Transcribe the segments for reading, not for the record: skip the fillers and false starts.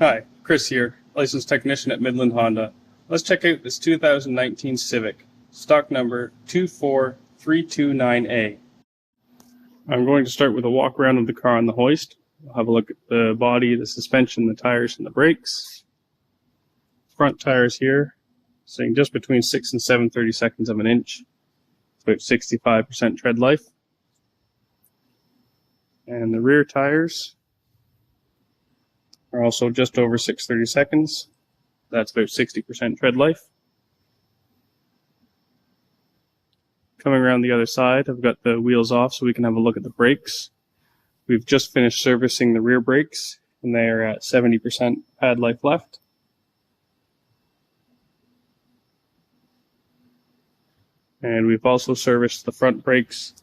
Hi, Chris here, licensed technician at Midland Honda. Let's check out this 2019 Civic, stock number 24329A. I'm going to start with a walk around of the car on the hoist. I'll have a look at the body, the suspension, the tires, and the brakes. Front tires here, saying just between 6 and 7/32 of an inch. It's about 65% tread life. And the rear tires are also just over 6/32. That's about 60% tread life. Coming around the other side, I've got the wheels off so we can have a look at the brakes. We've just finished servicing the rear brakes, and they are at 70% pad life left. And we've also serviced the front brakes,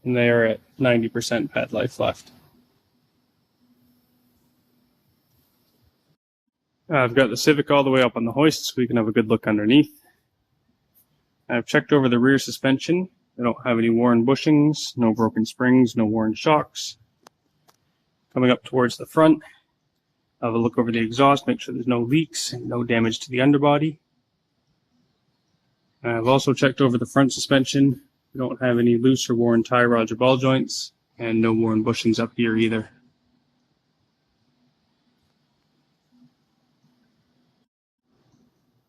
and they are at 90% pad life left. I've got the Civic all the way up on the hoist so we can have a good look underneath. I've checked over the rear suspension. I don't have any worn bushings, no broken springs, no worn shocks. Coming up towards the front, I'll have a look over the exhaust, make sure there's no leaks and no damage to the underbody. I've also checked over the front suspension. We don't have any loose or worn tie rods or ball joints, and no worn bushings up here either.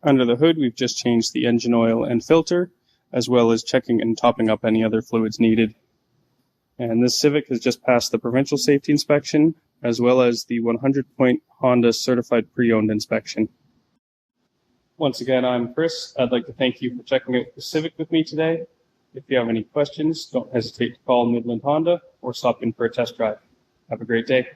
Under the hood, we've just changed the engine oil and filter, as well as checking and topping up any other fluids needed. And this Civic has just passed the provincial safety inspection, as well as the 100-point Honda certified pre-owned inspection. Once again, I'm Chris. I'd like to thank you for checking out the Civic with me today. If you have any questions, don't hesitate to call Midland Honda or stop in for a test drive. Have a great day.